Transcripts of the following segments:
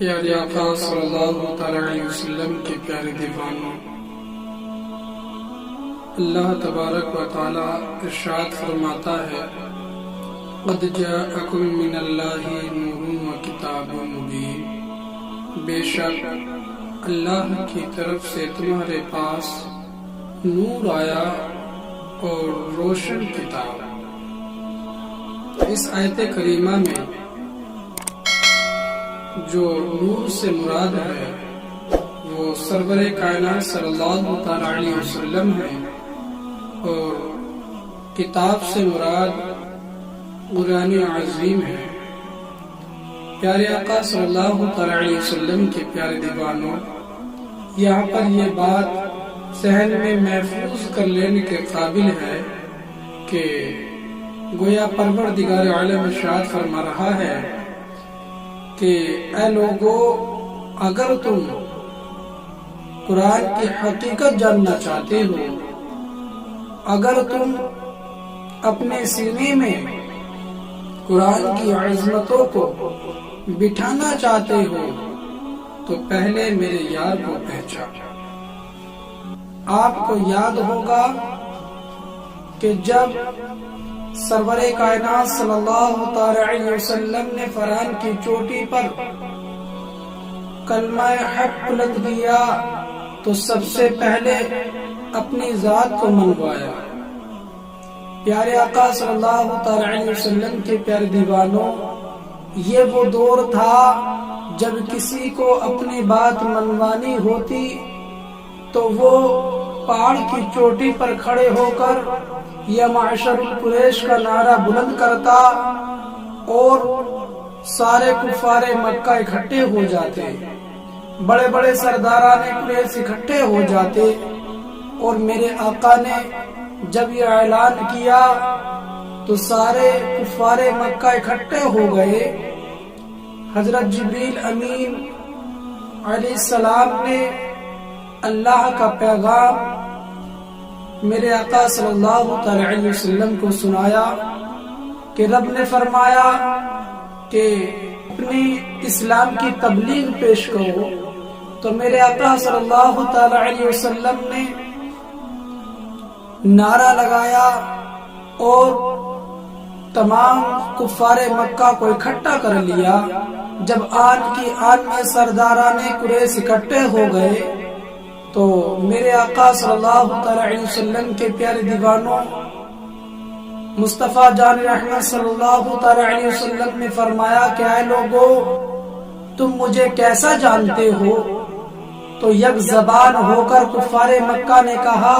پیارے آقا صلی اللہ تعالی علیہ وسلم کے پیارے دیوانوں، اللہ تبارک و تعالی ارشاد فرماتا ہے قد جاءکم من اللہ نور و کتاب مبین، بے شک اللہ کی طرف سے تمہارے پاس نور آیا اور روشن کتاب۔ اس آیت کریمہ میں جو نور سے مراد ہے وہ سرور کائنات صلی اللہ تعالی علیہ وسلم ہے، اور کتاب سے مراد قرآن عظیم ہے۔ پیارے آقا صلی اللہ تعالی علیہ وسلم کے پیارے دیوانوں، یہاں پر یہ بات ذہن میں محفوظ کر لینے کے قابل ہے کہ گویا پروردگار عالم ارشاد فرما رہا ہے کہ اے لوگو، اگر تم قرآن کی حقیقت جاننا چاہتے ہو، اگر تم اپنے سینے میں قرآن کی عظمتوں کو بٹھانا چاہتے ہو تو پہلے میرے یار کو پہچان۔ آپ کو یاد ہوگا کہ جب سرور کائنات صلی اللہ تعالی علیہ وسلم نے فران کی چوٹی پر کلمہ حق بلند کیا تو سب سے پہلے اپنی ذات کو منوایا۔ پیارے آقا صلی اللہ تعالی علیہ وسلم کے پیارے دیوانوں، یہ وہ دور تھا جب کسی کو اپنی بات منوانی ہوتی تو وہ پہاڑ کی چوٹی پر کھڑے ہو کر یا معشر قریش کا نعرہ بلند کرتا اور سارے کفار مکہ اکٹھے ہو جاتے، بڑے بڑے سرداران قریش اکٹھے ہو جاتے، اور میرے آقا نے جب یہ اعلان کیا تو سارے کفار مکہ اکٹھے ہو گئے۔ حضرت جبریل امین علیہ السلام نے اللہ کا پیغام میرے آقا صلی اللہ تعالی علیہ وسلم کو سنایا کہ رب نے فرمایا کہ اپنی اسلام کی تبلیغ پیش کرو، تو میرے آقا صلی اللہ تعالی علیہ وسلم نے نعرہ لگایا اور تمام کفار مکہ کو اکٹھا کر لیا۔ جب آن کی آن میں سرداران قریش اکٹھے ہو گئے تو میرے آقا صلی اللہ تعالی علیہ وسلم کے پیارے دیوانوں، مصطفیٰ جان رحمت صلی اللہ تعالی علیہ وسلم نے فرمایا کہ اے لوگو، تم مجھے کیسا جانتے ہو؟ تو یک زبان ہو کر کفار مکہ نے کہا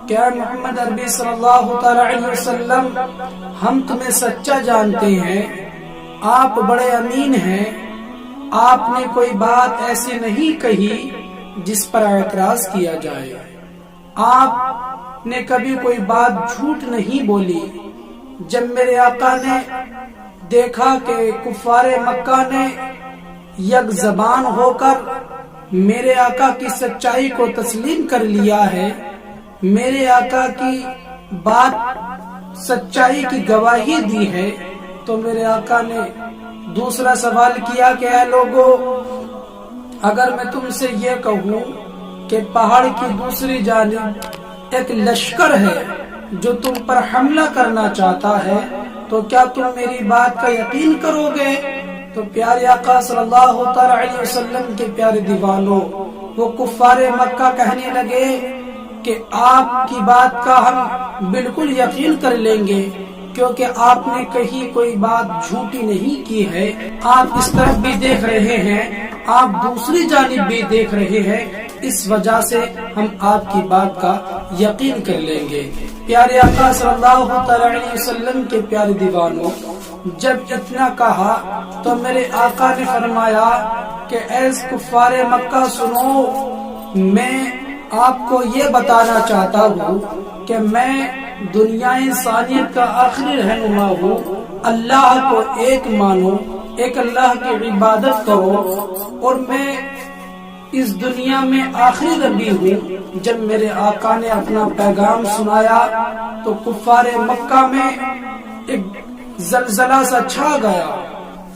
کہ اے محمد عربی صلی اللہ تعالی علیہ وسلم، ہم تمہیں سچا جانتے ہیں، آپ بڑے امین ہیں، آپ نے کوئی بات ایسی نہیں کہی جس پر اعتراض کیا جائے، آپ نے کبھی کوئی بات جھوٹ نہیں بولی۔ جب میرے آقا نے دیکھا کہ کفار مکہ نے یک زبان ہو کر میرے آقا کی سچائی کو تسلیم کر لیا ہے، میرے آقا کی بات سچائی کی گواہی دی ہے، تو میرے آقا نے دوسرا سوال کیا کہ اے لوگو، اگر میں تم سے یہ کہوں کہ پہاڑ کی دوسری جانب ایک لشکر ہے جو تم پر حملہ کرنا چاہتا ہے تو کیا تم میری بات کا یقین کرو گے؟ تو پیارے آقا صلی اللہ تعالی علیہ وسلم کے پیارے دیوانوں، وہ کفار مکہ کہنے لگے کہ آپ کی بات کا ہم بالکل یقین کر لیں گے، کیونکہ آپ نے کہیں کوئی بات جھوٹی نہیں کی ہے، آپ اس طرف بھی دیکھ رہے ہیں، آپ دوسری جانب بھی دیکھ رہے ہیں، اس وجہ سے ہم آپ کی بات کا یقین کر لیں گے۔ پیارے آقا صلی اللہ تعالی علیہ وسلم کے پیارے دیوانوں، جب اتنا کہا تو میرے آقا نے فرمایا کہ اے کفار مکہ سنو، میں آپ کو یہ بتانا چاہتا ہوں کہ میں دنیا انسانیت کا آخری رہنما ہوں، اللہ کو ایک مانو، ایک اللہ کی عبادت کرو، اور میں اس دنیا میں آخری نبی ہوں۔ جب میرے آقا نے اپنا پیغام سنایا تو کفار مکہ میں ایک زلزلہ سا چھا گیا،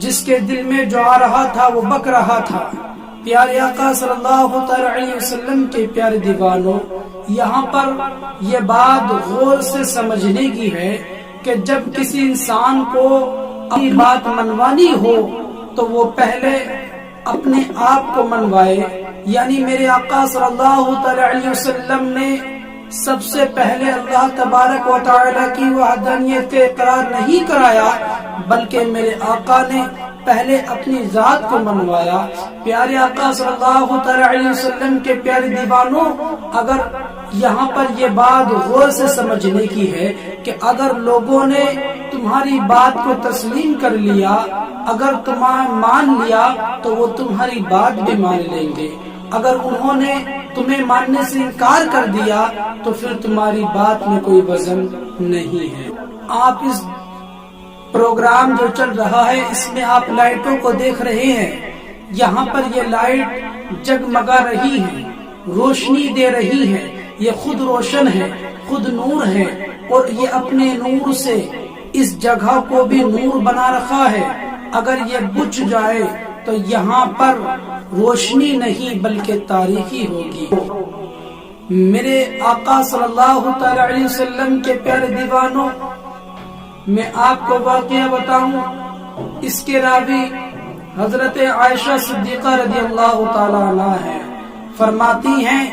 جس کے دل میں جو آ رہا تھا وہ بک رہا تھا۔ پیارے آقا صلی اللہ علیہ وسلم کے پیارے دیوانوں، یہاں پر یہ بات غور سے سمجھنے کی ہے کہ جب کسی انسان کو اپنی بات منوانی ہو تو وہ پہلے اپنے آپ کو منوائے۔ یعنی میرے آقا صلی اللہ علیہ وسلم نے سب سے پہلے اللہ تبارک و تعالی کی وحدانیت کے اقرار نہیں کرایا، بلکہ میرے آقا نے پہلے اپنی ذات کو منوایا۔ پیارے آقا صلی اللہ علیہ وسلم کے پیارے دیوانوں، اگر یہاں پر یہ بات غور سے سمجھنے کی ہے کہ اگر لوگوں نے تمہاری بات کو تسلیم کر لیا، اگر تمہیں مان لیا تو وہ تمہاری بات بھی مان لیں گے، اگر انہوں نے تمہیں ماننے سے انکار کر دیا تو پھر تمہاری بات میں کوئی وزن نہیں ہے۔ آپ اس پروگرام جو چل رہا ہے اس میں آپ لائٹوں کو دیکھ رہے ہیں، یہاں پر یہ لائٹ جگمگا رہی ہے، روشنی دے رہی ہے، یہ خود روشن ہے، خود نور ہے، اور یہ اپنے نور سے اس جگہ کو بھی نور بنا رکھا ہے۔ اگر یہ بجھ جائے تو یہاں پر روشنی نہیں بلکہ تاریکی ہوگی۔ میرے آقا صلی اللہ علیہ وسلم کے پیارے دیوانوں، میں آپ کو واقعہ بتاؤں، اس کے راوی حضرت عائشہ صدیقہ رضی اللہ تعالی عنہ ہے۔ فرماتی ہیں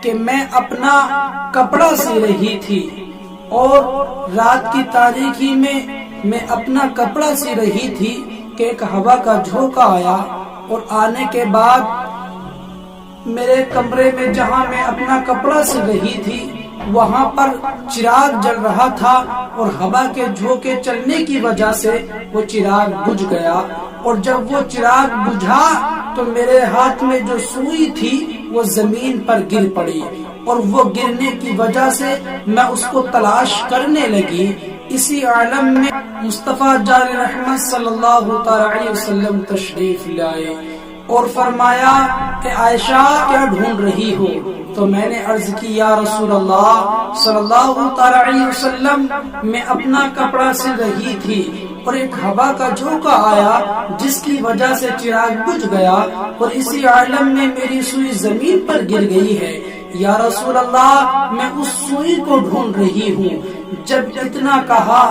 کہ میں اپنا کپڑا سی رہی تھی اور رات کی تاریکی میں اپنا کپڑا سی رہی تھی کہ ایک ہوا کا جھونکا آیا، اور آنے کے بعد میرے کمرے میں جہاں میں اپنا کپڑا سی رہی تھی وہاں پر چراغ جل رہا تھا، اور ہوا کے جھونکے چلنے کی وجہ سے وہ چراغ بجھ گیا، اور جب وہ چراغ بجھا تو میرے ہاتھ میں جو سوئی تھی وہ زمین پر گر پڑی، اور وہ گرنے کی وجہ سے میں اس کو تلاش کرنے لگی۔ اسی عالم میں مصطفیٰ جان رحمت صلی اللہ علیہ وسلم تشریف لائے اور فرمایا کہ عائشہ کیا ڈھونڈ رہی ہو؟ تو میں نے عرض کی یا رسول اللہ صلی اللہ علیہ وسلم، میں اپنا کپڑا سل رہی تھی اور ایک ہوا کا جھونکا آیا جس کی وجہ سے چراغ بجھ گیا، اور اسی عالم میں میری سوئی زمین پر گر گئی ہے۔ یا رسول اللہ، میں اس سوئی کو ڈھونڈ رہی ہوں۔ جب اتنا کہا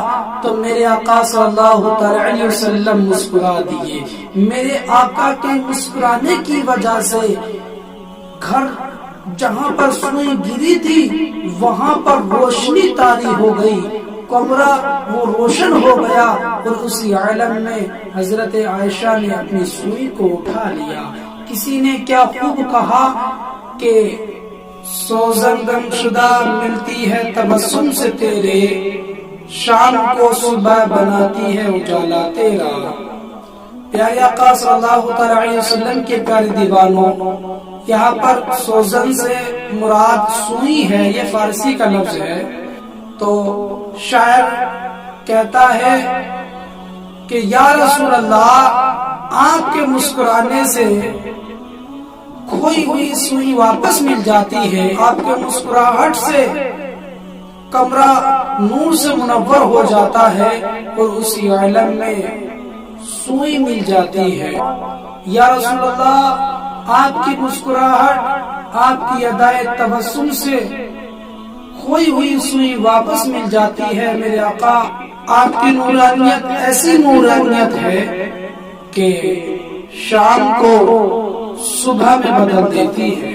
تو میرے آقا صلی اللہ علیہ وسلم مسکرا دیے۔ میرے آقا کے مسکرانے کی وجہ سے گھر جہاں پر سوئی گری تھی وہاں پر روشنی طاری ہو گئی، کمرہ وہ روشن ہو گیا، اور اسی عالم میں حضرت عائشہ نے اپنی سوئی کو اٹھا لیا۔ کسی نے کیا خوب کہا کہ سوزن گم شدہ ملتی ہے تبسم سے تیرے، شام کو صبح بناتی ہے اجالا تیرا۔ پیارے آقا صلی اللہ علیہ وسلم کے پیارے دیوانوں، یہاں پر سوزن سے مراد سوئی ہے، یہ فارسی کا لفظ ہے۔ تو شاعر کہتا ہے کہ یا رسول اللہ، آپ کے مسکرانے سے کھوئی ہوئی سوئی واپس مل جاتی ہے، آپ کے مسکراہٹ سے کمرہ نور سے منور ہو جاتا ہے، اور اسی عالم میں سوئی مل جاتی ہے۔ یا رسول اللہ، آپ کی مسکراہٹ، آپ کی ادائے تبسم سے کھوئی ہوئی سوئی واپس مل جاتی ہے۔ میرے آقا، آپ کی نورانیت ایسی نورانیت ہے کہ شام کو صبح میں بدل دیتی ہے۔